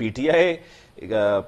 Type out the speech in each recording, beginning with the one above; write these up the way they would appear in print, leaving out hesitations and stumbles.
PTI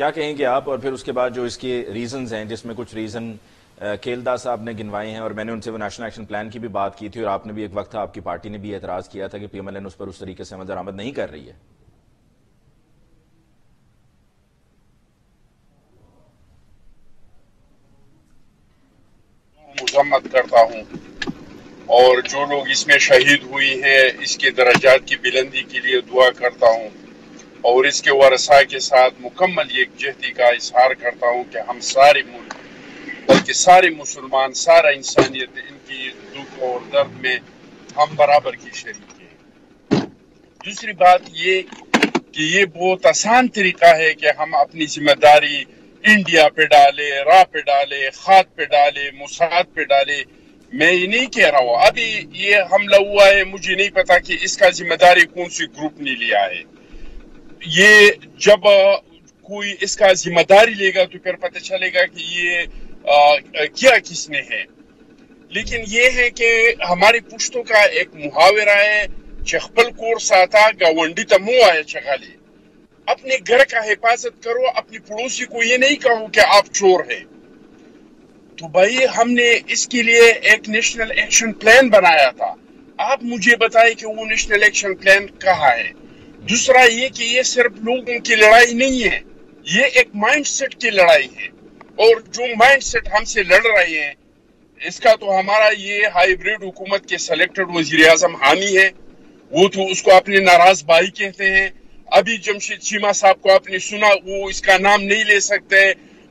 کیا کہیں گے آپ؟ اور پھر اس کے بعد جو اس کے ریزنز ہیں، جس میں کچھ ریزن کھیلدہ صاحب نے گنوائے ہیں، اور میں نے ان سے وہ نیشنل ایکشن پلان کی بھی بات کی تھی، اور آپ نے بھی ایک وقت تھا، آپ کی پارٹی نے بھی اعتراض کیا تھا کہ پی ایم ایل این اس پر اس طریقے سے عمل درآمد نہیں کر رہی ہے. مذمت کرتا ہوں، اور جو لوگ اس میں شہید ہوئی ہیں اس کے درجات کی بلندی کے لیے دعا کرتا ہوں، اور اس کے ورثاء کے ساتھ مکمل یکجہتی کا اظہار کرتا ہوں کہ ہم سارے ملک بلکہ سارے مسلمان، سارا انسانیت ان کی دکھ اور درد میں ہم برابر کی شریک ہیں. دوسری بات یہ کہ یہ بہت آسان طریقہ ہے کہ ہم اپنی ذمہ داری انڈیا پہ ڈالے، راہ پہ ڈالے، خاد پہ ڈالے، موساد پہ ڈالے. میں یہ نہیں کہہ رہا ہوں ابھی یہ حملہ ہوا ہے، مجھے نہیں پتا کہ اس کا ذمہ داری کون سی گروپ نے لیا ہے. یہ جب کوئی اس کا ذمہ داری لے گا تو پھر پتہ چلے گا کہ یہ کیا کس نے ہے. لیکن یہ ہے کہ ہماری پشتوں کا ایک محاورہ ہے، چخپل کور ساتا گاونڈی تمو آئے چغالی. اپنے گھر کا حفاظت کرو، اپنی پڑوسی کو یہ نہیں کہو کہ آپ چور ہیں. تو بھائی ہم نے اس کے لیے ایک نیشنل ایکشن پلان بنایا تھا، آپ مجھے بتائیں کہ وہ نیشنل ایکشن پلان کہاں ہے. دوسرا یہ کہ یہ صرف لوگوں کی لڑائی نہیں ہے، یہ ایک مائنڈ سیٹ کی لڑائی ہے، اور جو مائنڈ سیٹ ہم سے لڑ رہے ہیں اس کا تو ہمارا یہ ہائیبریڈ حکومت کے سلیکٹڈ وزیر اعظم حامی ہے، وہ تو اس کو اپنے ناراض بھائی کہتے ہیں. ابھی جمشید چیمہ صاحب کو آپ نے سنا، وہ اس کا نام نہیں لے سکتے،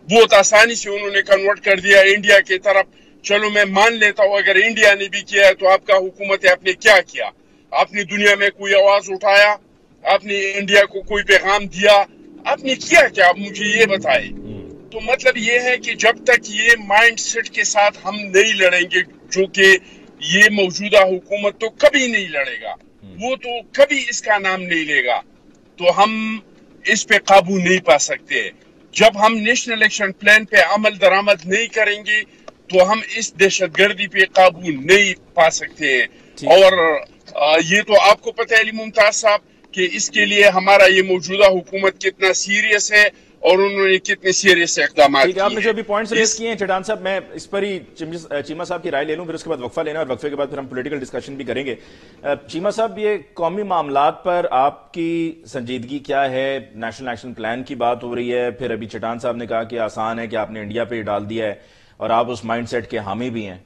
بہت آسانی سے انہوں نے کنورٹ کر دیا انڈیا کی طرف. چلو میں مان لیتا ہوں اگر انڈیا نے بھی کیا ہے تو آپ کا حکومت ہے، آپ نے کیا کیا؟ آپ نے دنیا میں کوئی آواز اٹھایا؟ آپ نے انڈیا کو کوئی پیغام دیا؟ آپ نے کیا کیا؟ آپ مجھے یہ بتائیں. تو مطلب یہ ہے کہ جب تک یہ مائنڈ سیٹ کے ساتھ ہم نہیں لڑیں گے، جو کہ یہ موجودہ حکومت تو کبھی نہیں لڑے گا، وہ تو کبھی اس کا نام نہیں لے گا، تو ہم اس پہ قابو نہیں پا سکتے. جب ہم نیشنل ایکشن پلان پہ عمل درآمد نہیں کریں گے تو ہم اس دہشت گردی پہ قابو نہیں پا سکتے. اور یہ تو آپ کو پتہ ہے علی ممتاز صاحب کہ اس کے لیے ہمارا یہ موجودہ حکومت کتنا سیریس ہے اور انہوں نے کتنے سیریس اقدامات کیے ہیں. آپ نے جو ابھی پوائنٹس ریز کیے ہیں چٹان صاحب، میں اس پر ہی چیمہ صاحب کی رائے لے لوں، پھر اس کے بعد وقفہ لینا، اور وقفے کے بعد پھر ہم پولیٹیکل ڈسکشن بھی کریں گے. چیمہ صاحب، یہ قومی معاملات پر آپ کی سنجیدگی کیا ہے؟ نیشنل ایکشن پلان کی بات ہو رہی ہے، پھر ابھی چٹان صاحب نے کہا کہ آسان ہے کہ آپ نے انڈیا پہ ڈال دیا ہے، اور آپ اس مائنڈ سیٹ کے حامی بھی ہیں.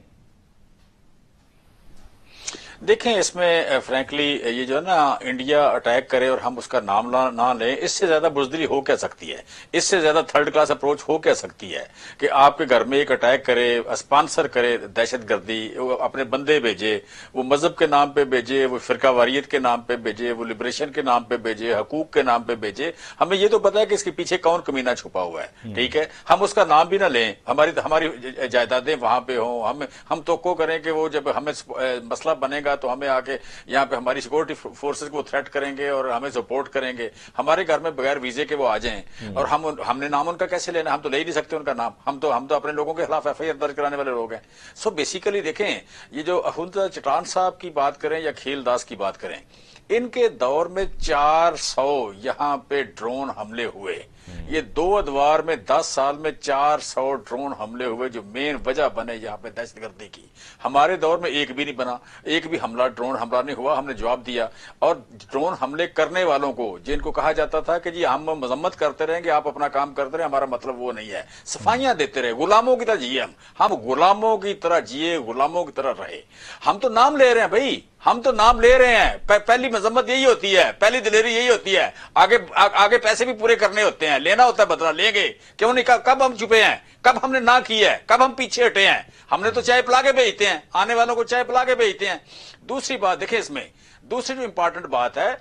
دیکھیں اس میں فرینکلی یہ جو ہے نا انڈیا اٹیک کرے اور ہم اس کا نام نہ لیں، اس سے زیادہ بزدلی ہو کیا سکتی ہے؟ اس سے زیادہ تھرڈ کلاس اپروچ ہو کیا سکتی ہے کہ آپ کے گھر میں ایک اٹیک کرے، اسپانسر کرے دہشت گردی، اپنے بندے بھیجے، وہ مذہب کے نام پہ بھیجے، وہ فرقہ واریت کے نام پہ بھیجے، وہ لبریشن کے نام پہ بھیجے، حقوق کے نام پہ بھیجے. ہمیں یہ تو پتا ہے کہ اس کے پیچھے کون کمینہ چھپا ہوا ہے، ٹھیک ہے؟ ہم اس کا نام بھی نہ لیں، ہماری جائیدادیں وہاں پہ ہوں، ہم توقع کریں کہ وہ جب ہمیں مسئلہ بنے گا تو ہمیں آ کے یہاں پہ ہماری سیکورٹی فورسز کو تھریٹ کریں گے اور ہمیں سپورٹ کریں گے. ہمارے گھر میں بغیر ویزے کے وہ آ جائیں، اور ہم نے نام ان کا کیسے لینا؟ ہم تو لے ہی نہیں سکتے ان کا نام. ہم تو اپنے لوگوں کے خلاف ایف آئی آر درج کرانے والے لوگ ہیں. سو بیسیکلی دیکھیں، یہ جو اخوندزادہ چٹان صاحب کی بات کریں یا کھیل داس کی بات کریں، ان کے دور میں 400 یہاں پہ ڈرون حملے ہوئے. یہ 2 ادوار میں 10 سال میں 400 ڈرون حملے ہوئے، جو مین وجہ بنے یہاں پہ دہشت گردی کی. ہمارے دور میں ایک بھی نہیں بنا، ایک بھی ڈرون حملہ نہیں ہوا. ہم نے جواب دیا، اور ڈرون حملے کرنے والوں کو جن کو کہا جاتا تھا کہ جی ہم مذمت کرتے رہیں گے، آپ اپنا کام کرتے رہیں، ہمارا مطلب وہ نہیں ہے، صفائیاں دیتے رہے، غلاموں کی طرح جیے. ہم غلاموں کی طرح جیے، غلاموں کی طرح رہے. ہم تو نام لے رہے ہیں بھائی، ہم تو نام لے رہے ہیں. پہلی مذمت یہی ہوتی ہے، پہلی دلیری یہی ہوتی ہے. آگے پیسے بھی پورے کرنے ہوتے ہیں، لینا ہوتا ہے بدلہ، لیں گے. کیوں نہیں؟ کب ہم چھپے ہیں؟ کب ہم نے نہ کی ہے؟ کب ہم پیچھے ہٹے ہیں؟ ہم نے تو چائے پلا کے بھیجتے ہیں، آنے والوں کو چائے پلا کے بھیجتے ہیں. دوسری بات دیکھیں، اس میں دوسری جو امپورٹنٹ بات ہے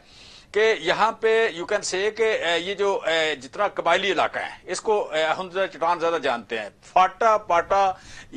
کہ یہاں پہ یو کین سے کہ یہ جو جتنا قبائلی علاقہ ہے، اس کو اخوندزادہ چٹان زیادہ جانتے ہیں. فاٹا پاٹا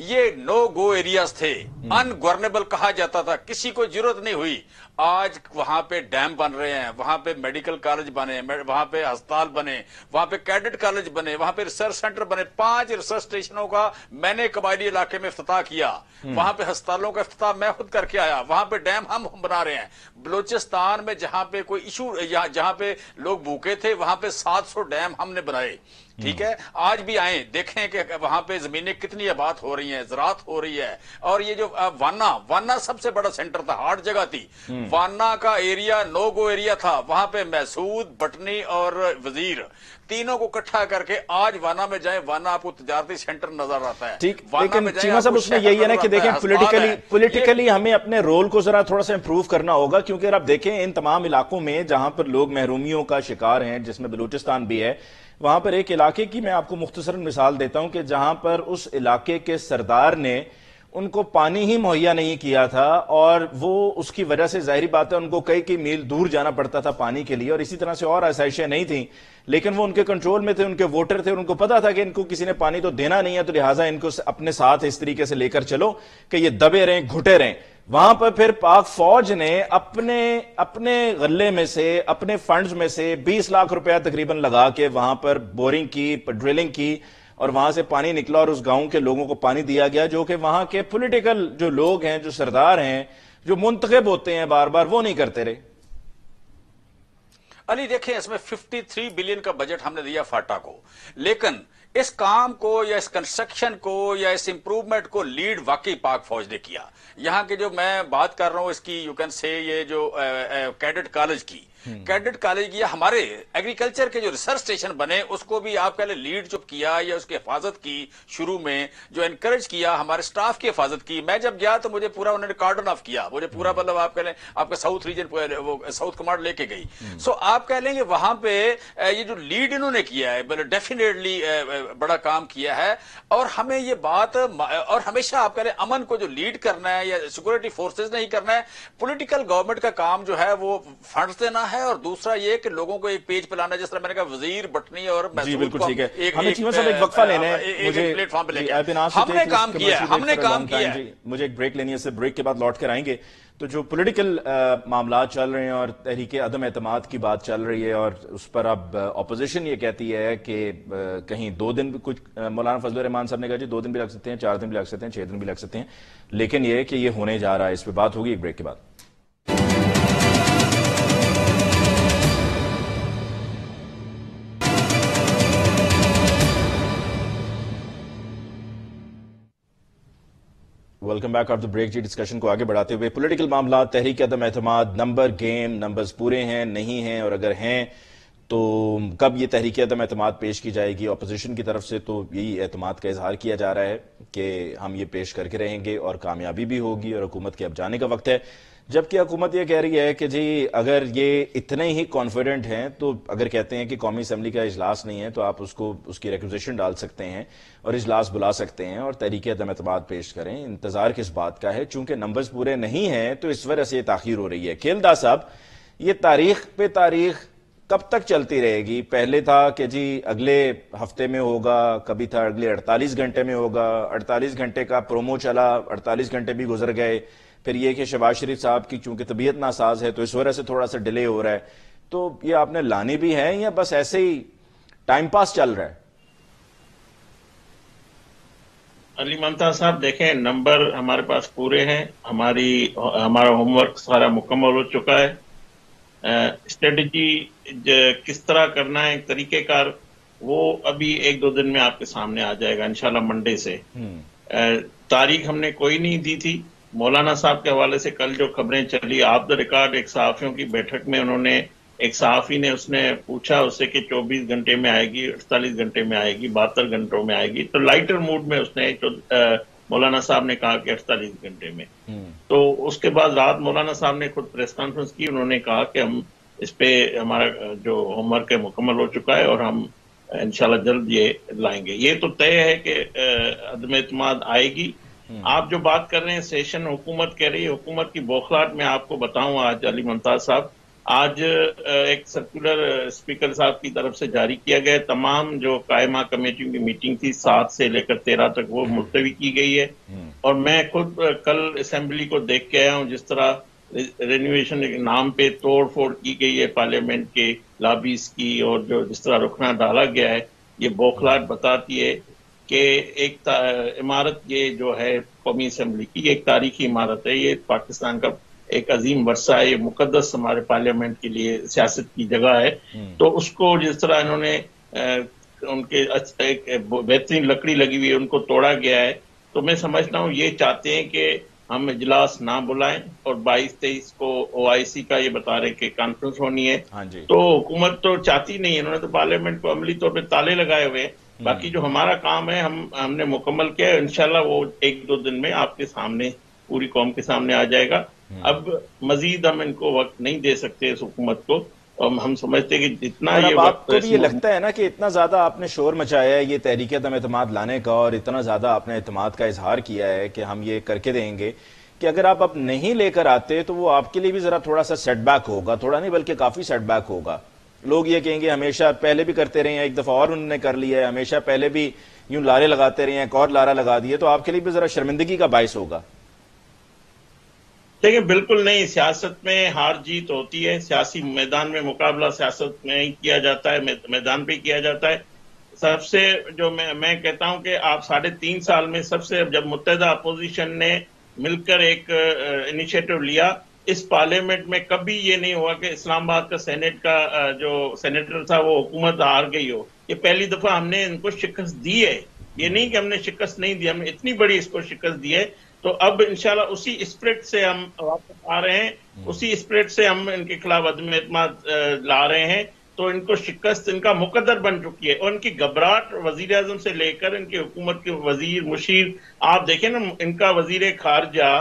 یہ نو گو ایریاز تھے، ان گورنیبل کہا جاتا تھا، کسی کو ضرورت نہیں ہوئی. آج وہاں پہ ڈیم بن رہے ہیں، وہاں پہ میڈیکل کالج بنے، وہاں پہ ہسپتال بنے، وہاں پہ کیڈٹ کالج بنے، وہاں پہ ریسرچ سینٹر بنے. 5 ریسرچ اسٹیشنوں کا میں نے قبائلی علاقے میں افتتاح کیا. وہاں پہ ہسپتالوں کا افتتاح میں خود کر کے آیا. وہاں پہ ڈیم ہم بنا رہے ہیں. بلوچستان میں جہاں پہ کوئی ایشو، جہاں پہ لوگ بھوکے تھے، وہاں پہ 700 ڈیم ہم نے بنائے. ٹھیک ہے, آج بھی آئیں دیکھیں کہ وہاں پہ زمینیں کتنی آباد ہو رہی ہیں, زراعت ہو رہی ہے. اور یہ جو وانا سب سے بڑا سینٹر تھا, ہارڈ جگہ تھی, وانا کا ایریا نو گو ایریا تھا, وہاں پہ محسود, بٹنی اور وزیر تینوں کو اکٹھا کر کے آج وانا میں جائیں, وانا آپ کو تجارتی سینٹر نظر آتا ہے. ٹھیک, لیکن چیمہ صاحب اس میں یہی ہے نا کہ دیکھیں پولیٹیکلی ہمیں اپنے رول کو ذرا تھوڑا سا امپروو کرنا ہوگا, کیونکہ اگر آپ دیکھیں ان تمام علاقوں میں جہاں پر لوگ محرومیوں کا شکار ہیں, جس میں بلوچستان بھی ہے, وہاں پر ایک علاقے کی میں آپ کو مختصراً مثال دیتا ہوں کہ جہاں پر اس علاقے کے سردار نے ان کو پانی ہی مہیا نہیں کیا تھا, اور وہ اس کی وجہ سے ظاہری بات ہے ان کو کئی میل دور جانا پڑتا تھا پانی کے لیے, اور اسی طرح سے اور آسائشیں نہیں تھیں, لیکن وہ ان کے کنٹرول میں تھے, ان کے ووٹر تھے, اور ان کو پتا تھا کہ ان کو کسی نے پانی تو دینا نہیں ہے, تو لہٰذا ان کو اپنے ساتھ اس طریقے سے لے کر چلو کہ یہ دبے رہیں, گھٹے رہیں. وہاں پر پھر پاک فوج نے اپنے غلے میں سے, اپنے فنڈز میں سے 20 لاکھ روپیہ تقریباً لگا کے وہاں پر بورنگ کی, ڈرلنگ کی, اور وہاں سے پانی نکلا, اور اس گاؤں کے لوگوں کو پانی دیا گیا, جو کہ وہاں کے پولیٹیکل جو لوگ ہیں, جو سردار ہیں, جو منتخب ہوتے ہیں بار بار, وہ نہیں کرتے رہے. علی دیکھیں, اس میں 53 بلین کا بجٹ ہم نے دیا فاٹا کو, لیکن اس کام کو یا اس کنسٹرکشن کو یا اس امپروومنٹ کو لیڈ واقعی پاک فوج نے کیا. یہاں کے جو میں بات کر رہا ہوں اس کی, یو کین سے یہ جو کیڈٹ کالج کی, کیڈٹ کالج کی, ہمارے ایگریکلچر کے جو ریسرچ اسٹیشن بنے اس کو بھی آپ کہہ لیں لیڈ جو کیا یا اس کی حفاظت کی, شروع میں جو انکریج کیا, ہمارے سٹاف کی حفاظت کی. میں جب گیا تو مجھے پورا انہوں نے کارڈن آف کیا, مجھے پورا مطلب آپ کہہ لیں آپ کا ساؤتھ ریجن, وہ ساؤتھ کمانڈ لے کے گئی. سو آپ کہہ لیں کہ وہاں پہ یہ جو لیڈ انہوں نے کیا ہے ڈیفینیٹلی بڑا کام کیا ہے. اور ہمیں یہ بات, اور ہمیشہ آپ کہہ لیں امن کو جو لیڈ کرنا ہے یا سیکورٹی فورسز نہیں کرنا ہے, پولیٹیکل گورنمنٹ کا کام جو ہے وہ فنڈز دینا ہے, اور دوسرا یہ کہ لوگوں کو ایک پیج پہ لانا, جس طرح میں نے کہا وزیر, بٹنی اور محسود کو ہمیں چیمہ صاحب ایک وقفہ لینا ہے, پلیٹ فارم پہ لے کے ہم نے کام کیا, ہم نے کام کیا. مجھے ایک بریک لینی ہے, سے بریک کے بعد لوٹ کر آئیں گے. تو جو پولیٹیکل معاملات چل رہے ہیں اور تحریک عدم اعتماد کی بات چل رہی ہے, اور اس پر اب اپوزیشن یہ کہتی ہے کہ کہیں 2 دن بھی, کچھ مولانا فضل الرحمان صاحب نے کہا جی 2 دن بھی لگ سکتے ہیں, 4 دن بھی لگ سکتے ہیں, 6 دن بھی لگ سکتے ہیں, لیکن یہ کہ یہ ہونے جا رہا ہے, اس پہ بات ہوگی ایک بریک کے بعد. Welcome back of the break. جی ڈسکشن کو آگے بڑھاتے ہوئے, پولیٹیکل معاملات, تحریک عدم اعتماد, نمبر گیم, نمبرز پورے ہیں نہیں ہیں, اور اگر ہیں تو کب یہ تحریک عدم اعتماد پیش کی جائے گی. اپوزیشن کی طرف سے تو یہی اعتماد کا اظہار کیا جا رہا ہے کہ ہم یہ پیش کر کے رہیں گے اور کامیابی بھی ہوگی, اور حکومت کے اب جانے کا وقت ہے. جبکہ حکومت یہ کہہ رہی ہے کہ جی اگر یہ اتنے ہی کانفیڈنٹ ہیں تو اگر کہتے ہیں کہ قومی اسمبلی کا اجلاس نہیں ہے تو آپ اس کی ریکوزیشن ڈال سکتے ہیں اور اجلاس بلا سکتے ہیں اور تحریک عدم اعتماد پیش کریں. انتظار کس بات کا ہے؟ چونکہ نمبرز پورے نہیں ہیں تو اس وجہ سے یہ تاخیر ہو رہی ہے. کھیلدہ صاحب, یہ تاریخ پہ تاریخ کب تک چلتی رہے گی؟ پہلے تھا کہ جی اگلے ہفتے میں ہوگا, کبھی تھا اگلے 48 گھنٹے میں ہوگا, 48 گھنٹے کا پرومو چلا, 48 گھنٹے بھی گزر گئے. پھر یہ کہ شہباز شریف صاحب کی چونکہ طبیعت ناساز ہے تو اس وجہ سے تھوڑا سا ڈیلے ہو رہا ہے. تو یہ آپ نے لانی بھی ہے یا بس ایسے ہی ٹائم پاس چل رہا ہے؟ علی ممتاز صاحب دیکھیں, نمبر ہمارے پاس پورے ہیں, ہمارا ہوم ورک سارا مکمل ہو چکا ہے. اسٹریٹجی کس طرح کرنا ہے, ایک طریقہ کار, وہ ابھی 1-2 دن میں آپ کے سامنے آ جائے گا انشاءاللہ منڈے سے. تاریخ ہم نے کوئی نہیں دی تھی. مولانا صاحب کے حوالے سے کل جو خبریں چلی, آپ دا ریکارڈ, ایک صحافیوں کی بیٹھک میں انہوں نے, ایک صحافی نے اس نے پوچھا اس سے کہ 24 گھنٹے میں آئے گی, 48 گھنٹے میں آئے گی, 72 گھنٹوں میں آئے گی, تو لائٹر موڈ میں اس نے مولانا صاحب نے کہا کہ 48 گھنٹے میں. تو اس کے بعد رات مولانا صاحب نے خود پریس کانفرنس کی, انہوں نے کہا کہ ہم اس پہ ہمارا جو ہوم ورک ہے مکمل ہو چکا ہے اور ہم انشاءاللہ جلد یہ لائیں گے. یہ تو طے ہے کہ عدم اعتماد آئے گی. آپ جو بات کر رہے ہیں سیشن حکومت کہہ رہی ہے, حکومت کی بوکھلاہٹ میں آپ کو بتاؤں آج علی ممتاز صاحب, آج ایک سرکولر اسپیکر صاحب کی طرف سے جاری کیا گیا, تمام جو قائمہ کمیٹیوں کی میٹنگ تھی 7 سے لے کر 13 تک وہ ملتوی کی گئی ہے. اور میں خود کل اسمبلی کو دیکھ کے آیا ہوں, جس طرح رینوویشن کے نام پہ توڑ پھوڑ کی گئی ہے پارلیمنٹ کے لابیز کی, اور جو جس طرح رکنا ڈالا گیا ہے, یہ بوکھلاہٹ بتاتی ہے کہ ایک عمارت یہ جو ہے قومی اسمبلی کی, یہ ایک تاریخی عمارت ہے, یہ پاکستان کا ایک عظیم ورثہ ہے, یہ مقدس ہمارے پارلیمنٹ کے لیے سیاست کی جگہ ہے. تو اس کو جس طرح انہوں نے ان کے ایک بہترین لکڑی لگی ہوئی ہے ان کو توڑا گیا ہے. تو میں سمجھتا ہوں یہ چاہتے ہیں کہ ہم اجلاس نہ بلائیں اور 22-23 کو OIC کا یہ بتا رہے کہ کانفرنس ہونی ہے. تو حکومت تو چاہتی نہیں ہے, انہوں نے تو پارلیمنٹ کو عملی طور پہ تالے لگائے ہوئے ہیں. باقی جو ہمارا کام ہے ہم نے مکمل کیا ہے, انشاءاللہ وہ 1-2 دن میں آپ کے سامنے پوری قوم کے سامنے آ جائے گا. اب مزید ہم ان کو وقت نہیں دے سکتے اس حکومت کو, ہم سمجھتے کہ جتنا یہ وقت. آپ کو بھی یہ لگتا ہے نا کہ اتنا زیادہ آپ نے شور مچایا ہے یہ تحریک عدم اعتماد لانے کا, اور اتنا زیادہ آپ نے اعتماد کا اظہار کیا ہے کہ ہم یہ کر کے دیں گے, کہ اگر آپ اب نہیں لے کر آتے تو وہ آپ کے لیے بھی ذرا تھوڑا سا سیٹ بیک ہوگا, تھوڑا نہیں بلکہ کافی سیٹ بیک ہوگا. لوگ یہ کہیں گے ہمیشہ پہلے بھی کرتے رہے ہیں, ایک دفعہ اور انہوں نے کر لیا ہے, ہمیشہ پہلے بھی یوں لارے لگاتے رہے ہیں, ایک اور لارا لگا دیے, تو آپ کے لیے بھی ذرا شرمندگی کا باعث ہوگا. دیکھیں بالکل نہیں, سیاست میں ہار جیت ہوتی ہے, سیاسی میدان میں مقابلہ سیاست میں ہی کیا جاتا ہے, میدان پہ کیا جاتا ہے. سب سے جو میں کہتا ہوں کہ آپ 3.5 سال میں سب سے جب متحدہ اپوزیشن نے مل کر ایک انیشیٹو لیا, اس پارلیمنٹ میں کبھی یہ نہیں ہوا کہ اسلام آباد کا سینٹ کا جو سینیٹر تھا وہ حکومت ہار گئی ہو. یہ پہلی دفعہ ہم نے ان کو شکست دی ہے, یہ نہیں کہ ہم نے شکست نہیں دی, ہم نے اتنی بڑی اس کو شکست دی ہے. تو اب انشاءاللہ اسی اسپرٹ سے ہم واپس آ رہے ہیں, اسی اسپرٹ سے ہم ان کے خلاف عدم اعتماد لا رہے ہیں. تو ان کو شکست ان کا مقدر بن چکی ہے, اور ان کی گھبراہٹ وزیر اعظم سے لے کر ان کی حکومت کے وزیر مشیر, آپ دیکھیں نا ان کا وزیر خارجہ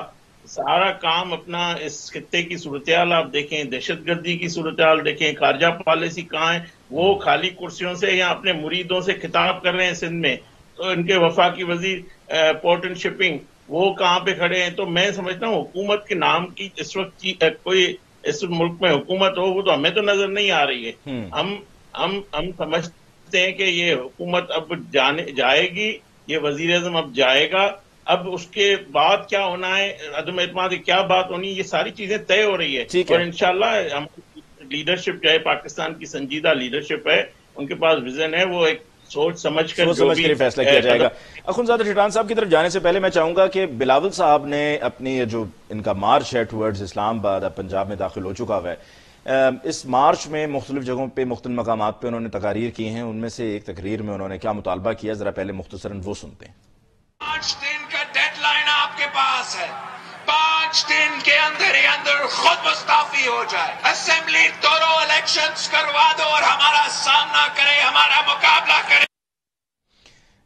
سارا کام اپنا اس خطے کی صورتحال آپ دیکھیں, دہشت گردی کی صورتحال دیکھیں, خارجہ پالیسی کہاں ہے, وہ خالی کرسیوں سے یا اپنے مریدوں سے خطاب کر رہے ہیں سندھ میں. تو ان کے وفاقی وزیر پورٹ اینڈ شپنگ وہ کہاں پہ کھڑے ہیں. تو میں سمجھتا ہوں حکومت کے نام کی اس وقت کوئی اس ملک میں حکومت ہو وہ تو ہمیں تو نظر نہیں آ رہی ہے. ہم سمجھتے ہیں کہ یہ حکومت اب جائے گی, یہ وزیر اعظم اب جائے گا, اب اس کے بعد کیا ہونا ہے, عدم اعتماد کی کیا بات ہونی, یہ ساری چیزیں طے ہو رہی ہے. اور انشاءاللہ ہماری لیڈرشپ جو ہے پاکستان کی سنجیدہ لیڈرشپ ہے, ان کے پاس ویژن ہے, وہ ایک سوچ سمجھ کر فیصلہ کیا جائے گا. اخوندزادہ چٹان صاحب کی طرف جانے سے پہلے میں چاہوں گا کہ بلاول صاحب نے اپنی جو ان کا مارچ ہے ٹورڈز اسلام آباد, اب پنجاب میں داخل ہو چکا ہوا ہے, اس مارچ میں مختلف جگہوں پہ مختلف مقامات پہ انہوں نے تقاریر کی ہیں. ان میں سے ایک تقریر میں انہوں نے کیا مطالبہ کیا, ذرا پہلے مختصراً وہ سنتے ہیں. 5 دن کا ڈیڈ لائن آپ کے پاس ہے, 5 دن کے اندر ہی اندر خود مستعفی ہو جائے, اسمبلی دونوں الیکشنز کروا دو اور ہمارا سامنا کرے, ہمارا مقابلہ کرے.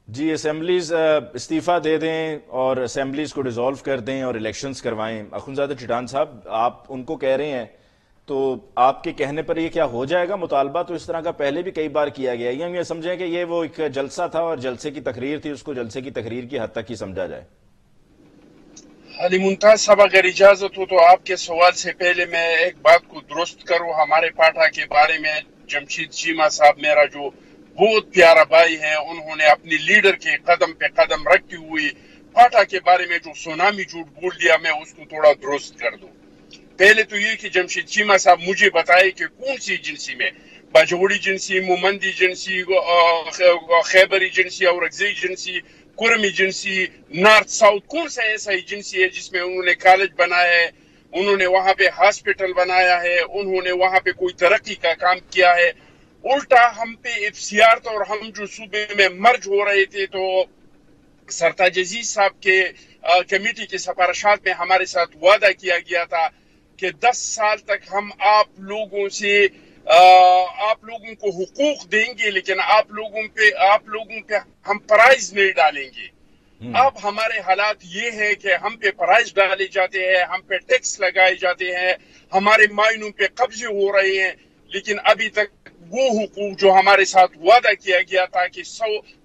جی, اسمبلیز استعفیٰ دے دیں اور اسمبلیز کو ڈیزالو کر دیں اور الیکشنز کروائیں. اخوندزادہ چٹان صاحب, آپ ان کو کہہ رہے ہیں, تو آپ کے کہنے پر یہ کیا ہو جائے گا؟ مطالبہ تو اس طرح کا پہلے بھی کئی بار کیا گیا, یا یہ سمجھیں کہ یہ وہ ایک جلسہ تھا اور جلسے کی تقریر تھی, اس کو جلسے کی تقریر کی حد تک ہی سمجھا جائے؟ علی ممتاز صاحب, اگر اجازت ہو تو آپ کے سوال سے پہلے میں ایک بات کو درست کروں. ہمارے پاٹھا کے بارے میں جمشید چیمہ صاحب میرا جو بہت پیارا بھائی ہے, انہوں نے اپنی لیڈر کے قدم پہ قدم رکھتی ہوئی پاٹھا کے بارے میں جو سونامی جھوٹ بول دیا, میں اس کو تھوڑا درست کر دوں. پہلے تو یہ کہ جمشید چیمہ صاحب مجھے بتائے کہ کون سی ایجنسی میں, باجوڑی ایجنسی, مومند ایجنسی, خیبر ایجنسی, اورگزئی ایجنسی, کرم ایجنسی, نارتھ ساؤتھ, کون سا ایسا ایجنسی ہے جس میں انہوں نے کالج بنایا ہے, انہوں نے وہاں پہ ہاسپٹل بنایا ہے, انہوں نے وہاں پہ کوئی ترقی کا کام کیا ہے؟ الٹا ہم پہ افسیار تھا, اور ہم جو صوبے میں مرج ہو رہے تھے تو سرتاج عزیز صاحب کے کمیٹی کے سفارشات میں ہمارے ساتھ وعدہ کیا گیا تھا کہ 10 سال تک ہم آپ لوگوں کو حقوق دیں گے, لیکن آپ لوگوں پہ ہم پرائز نہیں ڈالیں گے. اب ہمارے حالات یہ ہے کہ ہم پہ پرائز ڈالے جاتے ہیں, ہم پہ ٹیکس لگائے جاتے ہیں, ہمارے مائنوں پہ قبضے ہو رہے ہیں, لیکن ابھی تک وہ حقوق جو ہمارے ساتھ وعدہ کیا گیا تھا کہ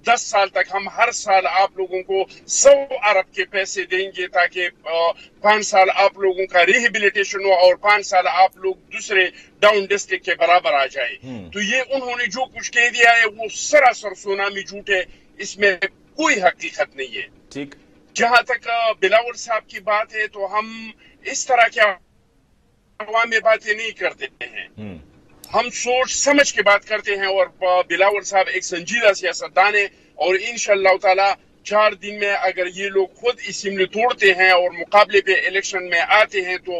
10 سال تک ہم ہر سال آپ لوگوں کو 100 ارب کے پیسے دیں گے تاکہ 5 سال آپ لوگوں کا ریہیبلیٹیشن ہو اور 5 سال آپ لوگ دوسرے ڈاؤن ڈسٹرکٹ کے برابر آ جائے. تو یہ انہوں نے جو کچھ کہہ دیا ہے وہ سراسر سونامی جھوٹ ہے, اس میں کوئی حقیقت نہیں ہے. ٹھیک, جہاں تک بلاول صاحب کی بات ہے تو ہم اس طرح کے عوام میں باتیں نہیں کرتے ہیں, ہم سوچ سمجھ کے بات کرتے ہیں. اور بلاول صاحب ایک سنجیدہ سیاستدان ہے, اور انشاءاللہ تعالی 4 دن میں اگر یہ لوگ خود اسمبلی توڑتے ہیں اور مقابلے پہ الیکشن میں آتے ہیں تو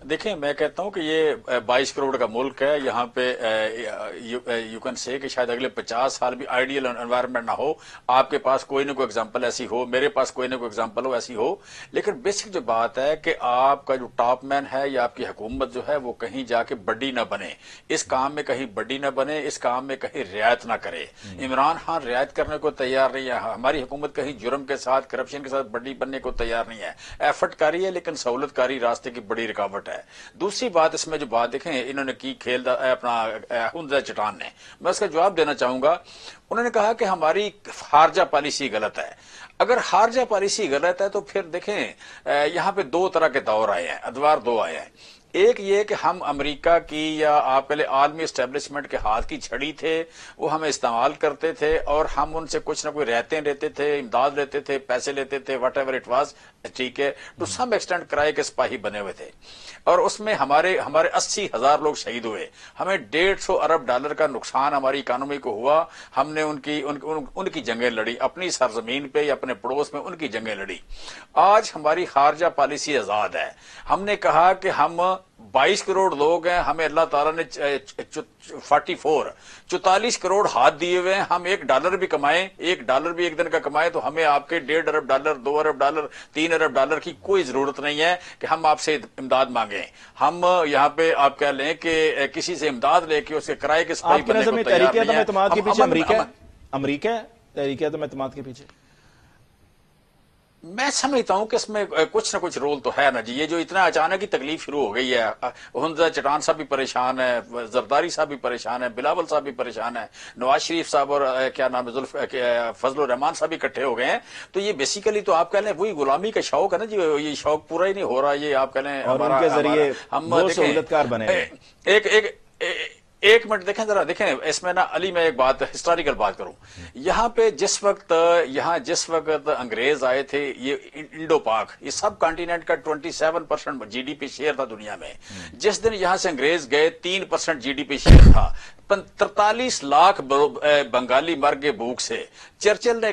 دیکھیں میں کہتا ہوں کہ یہ 22 کروڑ کا ملک ہے، یہاں پہ یو کین سے کہ شاید اگلے 50 سال بھی آئیڈیل انوائرمنٹ نہ ہو، آپ کے پاس کوئی نہ کوئی ایگزامپل ایسی ہو، میرے پاس کوئی نہ کوئی ایگزامپل ہو ایسی ہو، لیکن بیسک جو بات ہے کہ آپ کا جو ٹاپ مین ہے یا آپ کی حکومت جو ہے وہ کہیں جا کے بڑی نہ بنے، اس کام میں کہیں بڑی نہ بنے، اس کام میں کہیں رعایت نہ کرے۔ عمران خان رعایت کرنے کو تیار نہیں ہے، ہماری حکومت کہیں جرم کے ساتھ کرپشن کے ساتھ بڑی بننے کو تیار نہیں ہے، ایفرٹ کاری ہے لیکن سہولت کاری راستے کی بڑی رکاوٹ ہے۔ دوسری بات اس میں جو بات دیکھیں انہوں نے کی کھیل اپنا ہنزہ چٹان نے، میں اس کا جواب دینا چاہوں گا۔ انہوں نے کہا کہ ہماری خارجہ پالیسی غلط ہے۔ اگر خارجہ پالیسی غلط ہے تو پھر دیکھیں یہاں پہ دو طرح کے دور آئے ہیں، ادوار دو آئے ہیں۔ ایک یہ کہ ہم امریکہ کی یا آپ پہلے عالمی اسٹیبلشمنٹ کے ہاتھ کی چھڑی تھے، وہ ہمیں استعمال کرتے تھے اور ہم ان سے کچھ نہ کوئی رعایتیں لیتے تھے، امداد لیتے تھے، پیسے لیتے تھے، واٹ ایور اٹ واز، ٹھیک ہے، ٹو سم ایکسٹینٹ کرائے کے سپاہی بنے ہوئے تھے، اور اس میں ہمارے 80,000 لوگ شہید ہوئے، ہمیں $150 ارب کا نقصان ہماری اکانومی کو ہوا، ہم نے ان کی جنگیں لڑی، اپنی سرزمین پہ یا اپنے پڑوس میں ان کی جنگیں لڑی۔ آج ہماری خارجہ پالیسی آزاد ہے، ہم نے کہا کہ ہم 22 کروڑ لوگ ہیں، ہمیں اللہ تعالیٰ نے 44 کروڑ ہاتھ دیے ہوئے ہیں، ہم $1 بھی کمائیں، $1 بھی ایک دن کا کمائیں تو ہمیں آپ کے $1.5 ارب، $2 ارب، $3 ارب کی کوئی ضرورت نہیں ہے کہ ہم آپ سے امداد مانگیں۔ ہم یہاں پہ آپ کہہ لیں کہ کسی سے امداد لے کے اس کے کرائے کے سپاہی بننے کو تیار نہیں ہے۔ تحریک عدم اعتماد کے پیچھے امریکہ ہے، تحریک عدم اعتماد کے پیچھے میں سمجھتا ہوں کہ اس میں کچھ نہ کچھ رول تو ہے نا جی، یہ جو اتنا اچانک ہی تکلیف شروع ہو گئی ہے، ہنزہ چٹان صاحب بھی پریشان ہے، زرداری صاحب بھی پریشان ہے، بلاول صاحب بھی پریشان ہے، نواز شریف صاحب اور کیا نام ہے فضل الرحمان صاحب اکٹھے ہو گئے ہیں، تو یہ بیسیکلی تو آپ کہہ لیں وہی غلامی کا شوق ہے نا جی، یہ شوق پورا ہی نہیں ہو رہا، یہ آپ کہہ لیں اور ان کے ذریعے وہ سہولت کار بنے۔ ایک منٹ دیکھیں ذرا، دیکھیں اس میں نا علی میں ایک بات ہسٹوریکل بات کروں، یہاں پہ جس وقت انگریز آئے تھے، یہ انڈو پاک، یہ سب کانٹیننٹ کا 27% GDP شیئر تھا دنیا میں، جس دن یہاں سے انگریز گئے 3% GDP شیئر تھا، 43 لاکھ بنگالی مر گئے بھوک سے۔ چرچل نے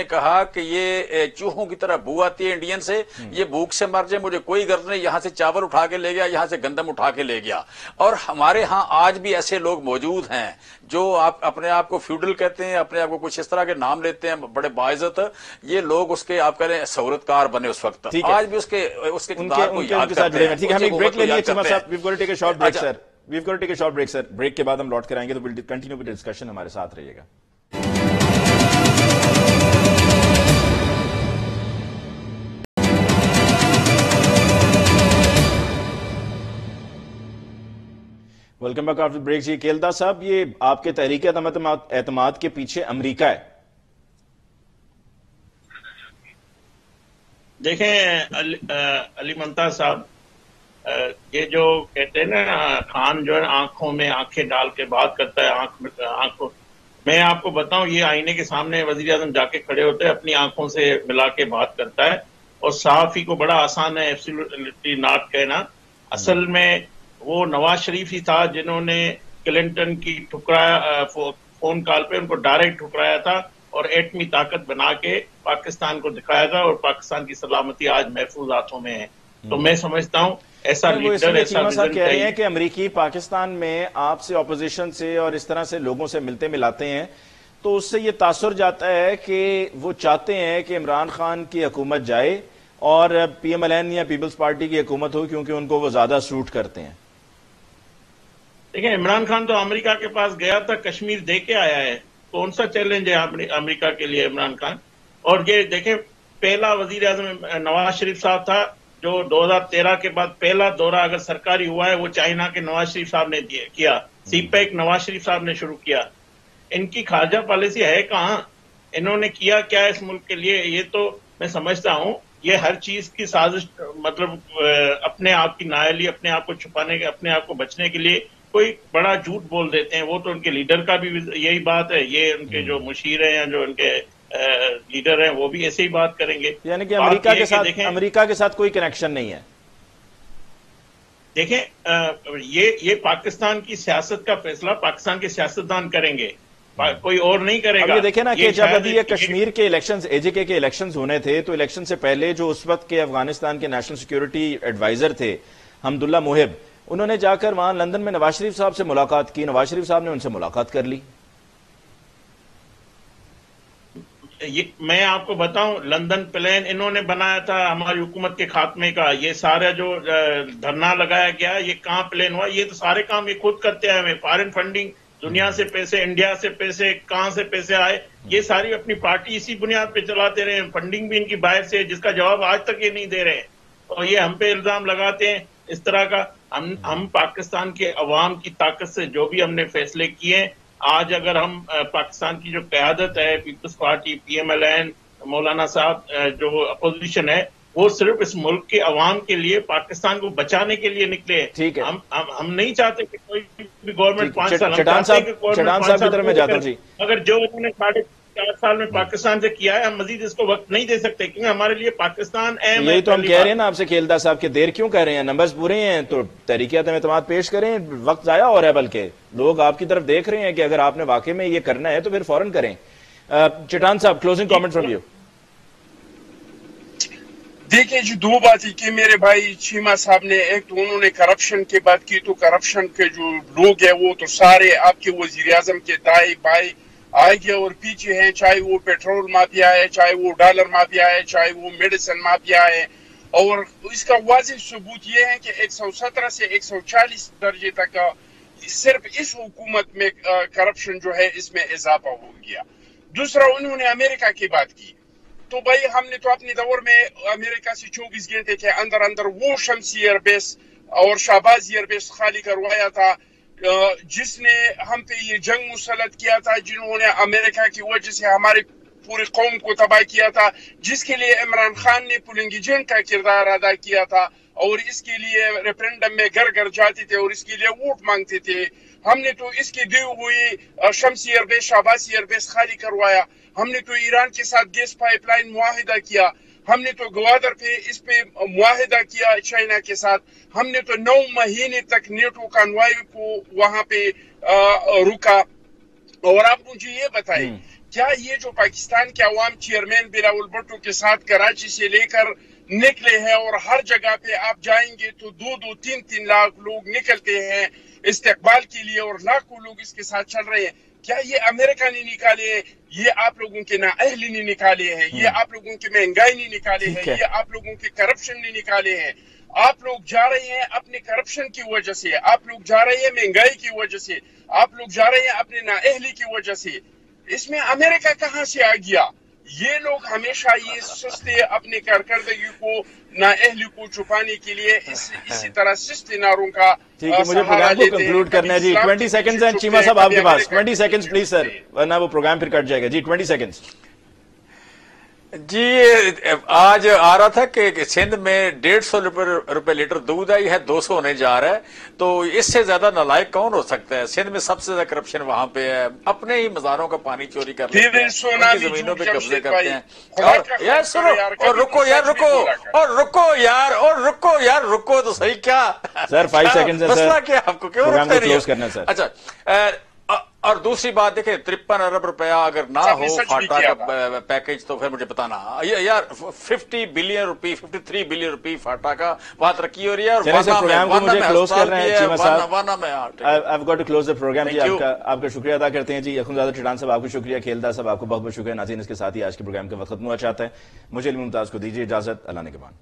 کہا کہ یہ چوہوں کی طرح بو آتی ہے انڈین سے، یہ بھوک سے مر جائے، مجھے کوئی غرض نہیں، یہاں سے چاول اٹھا کے لے گیا، یہاں سے گندم اٹھا کے لے گیا۔ اور ہمارے ہاں آج بھی ایسے لوگ موجود ہیں جو اپنے آپ کو فیوڈل کہتے ہیں، اپنے آپ کو کچھ اس طرح کے نام لیتے ہیں، بڑے باعزت، یہ لوگ اس کے آپ کہہ رہے ہیں سہولت کار بنے اس وقت، آج بھی اس کے اقتدار کو یاد کرتے ہیں۔ ٹھیک ہے، ہم ایک بریک لے لیے چیمہ صاحب، we've got to take a short break sir. We've got to take a short break sir. Break کے بعد ہم لوٹ کر آئیں گے تو we'll continue with the discussion، ہمارے ساتھ رہیے گا۔ Welcome back after break. جی کیلدہ صاحب، یہ آپ کے تحریک عدم اعتماد کے پیچھے امریکہ ہے؟ دیکھیں علی ممتاز صاحب، یہ جو کہتے ہیں نا خان جو ہے آنکھوں میں آنکھیں ڈال کے بات کرتا ہے، آنکھوں میں آپ کو بتاؤں، یہ آئینے کے سامنے وزیر اعظم جا کے کھڑے ہوتے ہیں، اپنی آنکھوں سے ملا کے بات کرتا ہے، اور صحافی کو بڑا آسان ہے ایبسولوٹلی ناٹ کہنا۔ اصل میں وہ نواز شریف ہی تھا جنہوں نے کلنٹن کی ٹھکرایا، فون کال پہ ان کو ڈائریکٹ ٹھکرایا تھا اور ایٹمی طاقت بنا کے پاکستان کو دکھایا تھا، اور پاکستان کی سلامتی آج محفوظ ہاتھوں میں ہے۔ تو میں سمجھتا ہوں ایسا لیڈر، ایسا ویژن کہہ رہے ہیں کہ امریکی پاکستان میں آپ سے اپوزیشن سے اور اس طرح سے لوگوں سے ملتے ملاتے ہیں تو اس سے یہ تاثر جاتا ہے کہ وہ چاہتے ہیں کہ عمران خان کی حکومت جائے اور PMLN یا پیپلز پارٹی کی حکومت ہو، کیونکہ ان کو وہ زیادہ سوٹ کرتے ہیں۔ دیکھیں عمران خان تو امریکہ کے پاس گیا تھا، کشمیر دے کے آیا ہے، کون سا چیلنج ہے امریکہ کے لیے عمران خان؟ اور یہ دیکھیں پہلا وزیر اعظم نواز شریف صاحب تھا جو 2013 کے بعد پہلا دورہ اگر سرکاری ہوا ہے وہ چائنا کے نواز شریف صاحب نے کیا، سی پیک نواز شریف صاحب نے شروع کیا۔ ان کی خارجہ پالیسی ہے کہاں؟ انہوں نے کیا کیا اس ملک کے لیے؟ یہ تو میں سمجھتا ہوں یہ ہر چیز کی سازش، مطلب اپنے آپ کی نااہلی، اپنے آپ کو چھپانے کے، اپنے آپ کو بچنے کے لیے کوئی بڑا جھوٹ بول دیتے ہیں۔ وہ تو ان کے لیڈر کا بھی یہی بات ہے، یہ ان کے جو مشیر ہیں یا جو ان کے لیڈر ہیں وہ بھی ایسے ہی بات کریں گے۔ یعنی کہ امریکہ کے ساتھ کوئی کنیکشن نہیں ہے۔ دیکھیں یہ پاکستان کی سیاست کا فیصلہ پاکستان کے سیاستدان کریں گے، کوئی اور نہیں کرے گا۔ یہ دیکھیں نا کہ جب ابھی یہ کشمیر کے الیکشنز، AJK کے الیکشنز ہونے تھے تو الیکشن سے پہلے جو اس وقت کے افغانستان کے نیشنل سیکیورٹی ایڈوائزر تھے حمداللہ محب، انہوں نے جا کر وہاں لندن میں نواز شریف صاحب سے ملاقات کی، نواز شریف صاحب نے ان سے ملاقات کر لی۔ میں آپ کو بتاؤں، لندن پلان انہوں نے بنایا تھا ہماری حکومت کے خاتمے کا، یہ سارا جو دھرنا لگایا گیا یہ کہاں پلان ہوا؟ یہ تو سارے کام یہ خود کرتے ہیں، فارن فنڈنگ، دنیا سے پیسے، انڈیا سے پیسے، کہاں سے پیسے آئے، یہ ساری اپنی پارٹی اسی بنیاد پہ چلاتے رہے ہیں، فنڈنگ بھی ان کی باہر سے، جس کا جواب آج تک یہ نہیں دے رہے ہیں، اور یہ ہم پہ الزام لگاتے ہیں اس طرح کا۔ ہم پاکستان کے عوام کی طاقت سے جو بھی ہم نے فیصلے کیے ہیں، آج اگر ہم پاکستان کی جو قیادت ہے، Peoples Party, P M L N, مولانا صاحب، جو اپوزیشن ہے، وہ صرف اس ملک کے عوام کے لیے، پاکستان کو بچانے کے لیے نکلے ہیں۔ ہم نہیں چاہتے کہ کوئی بھی گورنمنٹ 5 سال، ہم چاہتے ہیں کہ گورنمنٹ 5 سال پورے کرے، مگر جو انہوں نے 4.5 سال میں پاکستان سے کیا ہے، ہم مزید اس کو وقت نہیں دے سکتے، کیونکہ ہمارے لیے پاکستان اہم ہے۔ یہی تو ہم کہہ رہے ہیں نا آپ سے کھیلدہ صاحب کہ دیر کیوں کہہ رہے ہیں؟ نمبرز پورے ہیں تو تحریک اعتماد پیش کریں، وقت ضائع ہو رہا ہے، بلکہ لوگ آپ کی طرف دیکھ رہے ہیں کہ اگر آپ نے واقعی میں یہ کرنا ہے تو پھر فوراً کریں۔ چٹان صاحب، کلوزنگ کامنٹ فرام یو۔ دیکھیں جی، دو باتیں کی میرے بھائی چیمہ صاحب نے، ایک تو انہوں نے کرپشن کی بات کی، تو کرپشن کے جو لوگ ہیں وہ تو سارے آپ کے وزیر اعظم کے دائیں بائیں آگے اور پیچھے ہیں، چاہے وہ پیٹرول مافیا ہے، چاہے وہ ڈالر مافیا ہے، چاہے وہ میڈیسن مافیا ہے، اور اس کا واضح ثبوت یہ ہے کہ 117 سے 140 درجے تک صرف اس حکومت میں کرپشن جو ہے اس میں اضافہ ہو گیا۔ دوسرا، انہوں نے امریکہ کی بات کی، تو بھائی ہم نے تو اپنے دور میں امریکہ سے 24 گھنٹے کے اندر اندر وہ شمسی ایئر بیس اور شہباز ایئر بیس خالی کروایا تھا، جس نے ہم پہ یہ جنگ مسلط کیا تھا، جنہوں نے امریکہ کی وجہ سے ہماری پوری قوم کو تباہ کیا تھا، جس کے لیے عمران خان نے پولنگ ایجنٹ کا کردار ادا کیا تھا، اور اس کے لیے ریفرینڈم میں گھر گھر جاتے تھے اور اس کے لیے ووٹ مانگتے تھے۔ ہم نے تو اس کی دی ہوئی Shamsi air base, Shahbaz air base خالی کروایا، ہم نے تو ایران کے ساتھ گیس پائپ لائن معاہدہ کیا، ہم نے تو گوادر پہ اس پہ معاہدہ کیا چائنا کے ساتھ، ہم نے تو 9 مہینے تک نیٹو کانوائی کو وہاں پہ رکا۔ اور آپ مجھے یہ بتائیں، کیا یہ جو پاکستان کے عوام چیئرمین بلاول بھٹو کے ساتھ کراچی سے لے کر نکلے ہیں، اور ہر جگہ پہ آپ جائیں گے تو 2-2, 3-3 لاکھ لوگ نکلتے ہیں استقبال کے لیے، اور لاکھوں لوگ اس کے ساتھ چل رہے ہیں، کیا یہ امریکہ نے نکالے ہیں؟ یہ آپ لوگوں کے نااہلی نے نکالے ہیں، یہ آپ لوگوں کی مہنگائی نے نکالے ہیں، یہ آپ لوگوں کے کرپشن نے نکالے ہیں۔ آپ لوگ جا رہے ہیں اپنے کرپشن کی وجہ سے، آپ لوگ جا رہے ہیں مہنگائی کی وجہ سے، آپ لوگ جا رہے ہیں اپنے نااہلی کی وجہ سے۔ اس میں امریکہ کہاں سے آ گیا؟ یہ لوگ ہمیشہ یہ سستے اپنے کارکردگی کو، نااہلی کو چھپانے کے لیے اسی طرح سستے نعروں کا مجھے پروگرام کو کنکلوڈ کرنا ہے جی۔ 20 سیکنڈز ہیں چیمہ صاحب آپ کے پاس، 20 سیکنڈز پلیز سر، ورنہ وہ پروگرام پھر کٹ جائے گا۔ جی 20 سیکنڈز۔ جی آج آ رہا تھا کہ سندھ میں 150 روپے لیٹر دودھ آئی ہے، 200 ہونے جا رہا ہے، تو اس سے زیادہ نالائق کون ہو سکتا ہے؟ سندھ میں سب سے زیادہ کرپشن وہاں پہ ہے، اپنے ہی مزاروں کا پانی چوری کر لیتے ہیں، ان کی زمینوں پہ قبضے کرتے ہیں۔ اور یار سنو، اور رکو یار، رکو تو صحیح، کیا سر 5 سیکنڈز ہے سر، مسئلہ کیا آپ کو کیوں رکتے نہیں؟ اچھا، اور دوسری بات دیکھیں، 53 ارب روپیہ اگر نہ ہو فاٹا کا پیکج تو پھر مجھے بتانا یار، 50 بلین روپی، 53 بلین روپی فاٹا کا بات رکھی ہو رہی ہے، اور پروگرام کو مجھے کلوز کر رہے ہیں چیمہ صاحب، I've got to close the program جی۔ آپ کا شکریہ ادا کرتے ہیں جی، اخوندزادہ چٹان صاحب آپ کو شکریہ، کھیلدہ صاحب آپ کو بہت بہت شکریہ۔ ناظرین اس کے ساتھ ہی آج کے پروگرام کا وقت ختم ہوا چاہتا ہے، مجھے علی ممتاز کو دیجیے اجازت، اللہ نگہبان۔